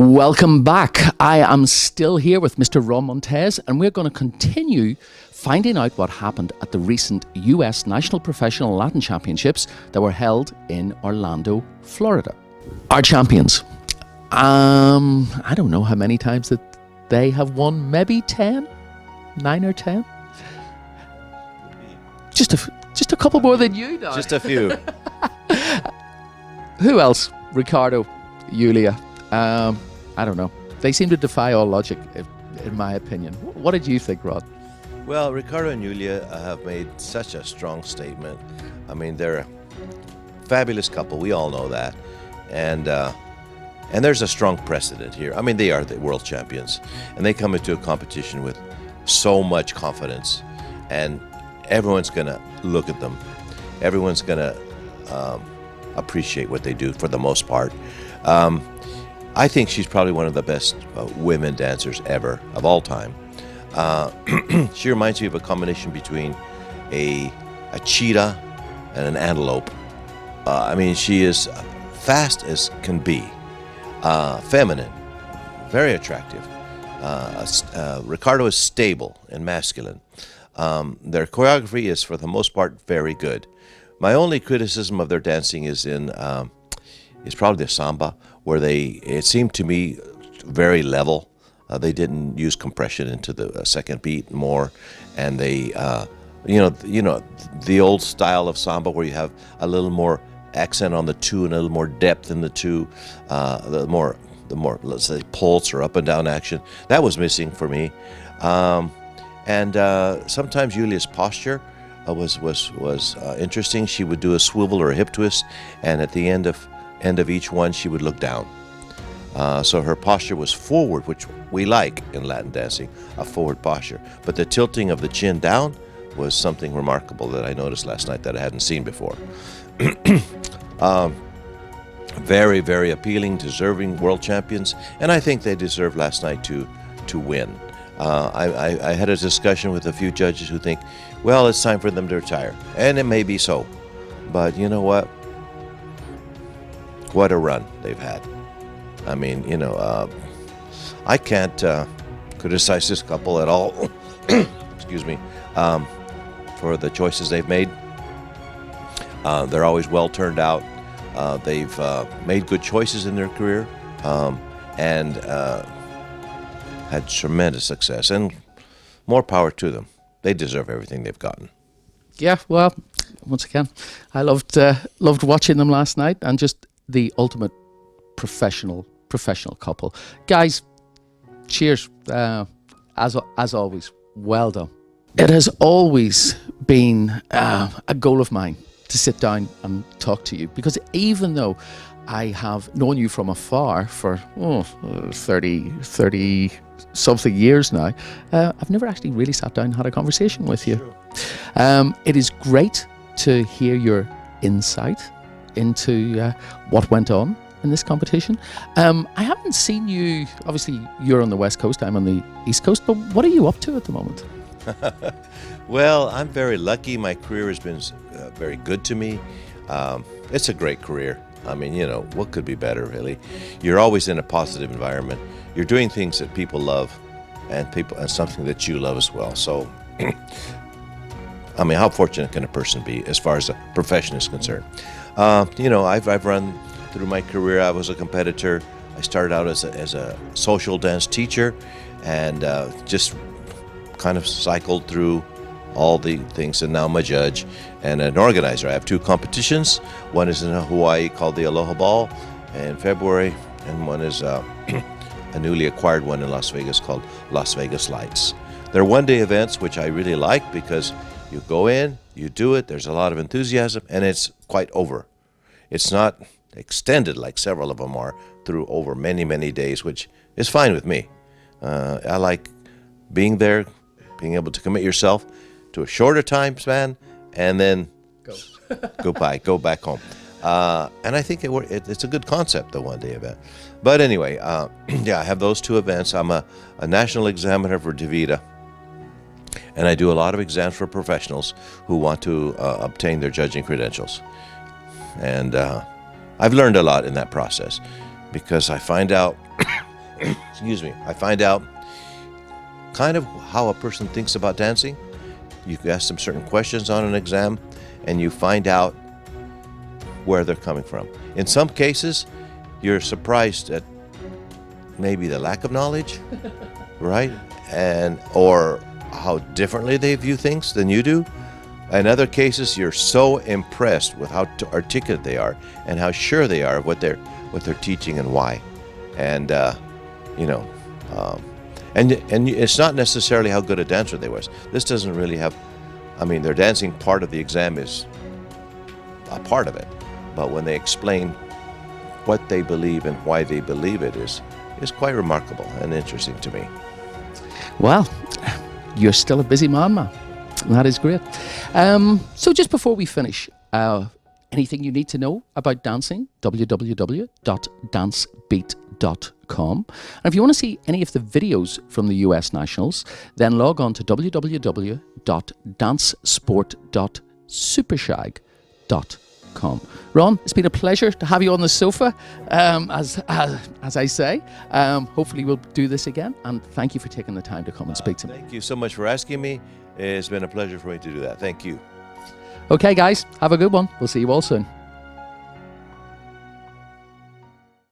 Welcome back. I am still here with Mr. Ron Montez, and we're going to continue finding out what happened at the recent US National Professional Latin Championships that were held in Orlando, Florida. Our champions. I don't know how many times that they have won. Maybe 10? 9 or 10? Just a couple more than you now. Just a few. Who else? Riccardo, Yulia. I don't know. They seem to defy all logic, in my opinion. What did you think, Rod? Well, Riccardo and Yulia have made such a strong statement. I mean, they're a fabulous couple. We all know that. And there's a strong precedent here. I mean, they are the world champions. And they come into a competition with so much confidence. And everyone's going to look at them. Everyone's going to appreciate what they do for the most part. I think she's probably one of the best women dancers ever, of all time. She reminds me of a combination between a cheetah and an antelope. I mean, she is fast as can be, feminine, very attractive. Riccardo is stable and masculine. Their choreography is, for the most part, very good. My only criticism of their dancing is probably the samba, where it seemed to me very level. They didn't use compression into the second beat more, and they, the old style of samba where you have a little more accent on the two and a little more depth in the two, the more let's say pulse or up and down action. That was missing for me, and sometimes Yulia's posture was interesting. She would do a swivel or a hip twist, and at the end of each one, she would look down. So her posture was forward, which we like in Latin dancing, a forward posture. But the tilting of the chin down was something remarkable that I noticed last night that I hadn't seen before. Very, very appealing, deserving world champions, and I think they deserved last night to win. I had a discussion with a few judges who think, well, it's time for them to retire, and it may be so. But you know what? What a run they've had. I mean, I can't criticize this couple at all, excuse me, for the choices they've made. They're always well turned out. They've made good choices in their career and had tremendous success, and more power to them. They deserve everything they've gotten. Yeah, well, once again, I loved watching them last night, and just the ultimate professional couple. Guys, cheers. As always, well done. It has always been a goal of mine to sit down and talk to you, because even though I have known you from afar for 30 something years now, I've never actually really sat down and had a conversation with you. It is great to hear your insight into what went on in this competition. I haven't seen you, obviously you're on the West Coast, I'm on the East Coast, but what are you up to at the moment? Well, I'm very lucky. My career has been very good to me. It's a great career. I mean, what could be better, really? You're always in a positive environment. You're doing things that people love, and something that you love as well. So, I mean, how fortunate can a person be as far as a profession is concerned? I've run through my career. I was a competitor. I started out as a social dance teacher, and just kind of cycled through all the things, and now I'm a judge and an organizer. I have 2 competitions. One is in Hawaii called the Aloha Ball in February, and one is a newly acquired one in Las Vegas called Las Vegas Lights. They're one-day events, which I really like, because you go in, you do it, there's a lot of enthusiasm, and it's quite over. It's not extended like several of them are through over many, many days, which is fine with me. I like being there, being able to commit yourself to a shorter time span, and then go back home. And I think it's a good concept, the one-day event. But anyway, I have those 2 events. I'm a national examiner for DaVita, and I do a lot of exams for professionals who want to obtain their judging credentials. And I've learned a lot in that process, because I find out excuse me, I find out kind of how a person thinks about dancing. You can ask them certain questions on an exam, and you find out where they're coming from. In some cases, you're surprised at maybe the lack of knowledge, right? And or how differently they view things than you do. In other cases, you're so impressed with how articulate they are and how sure they are of what they're teaching and why. And you know, and it's not necessarily how good a dancer they was. This doesn't really have. I mean, their dancing part of the exam is a part of it, but when they explain what they believe and why they believe it is quite remarkable and interesting to me. Well, you're still a busy man, man. That is great. So just before we finish, anything you need to know about dancing, www.dancebeat.com. And if you want to see any of the videos from the US Nationals, then log on to www.dancesport.supershag.com. Ron, it's been a pleasure to have you on the sofa, as I say. Hopefully we'll do this again, and thank you for taking the time to come and speak to me. Thank you so much for asking me. It's been a pleasure for me to do that. Thank you. Okay, guys, have a good one. We'll see you all soon.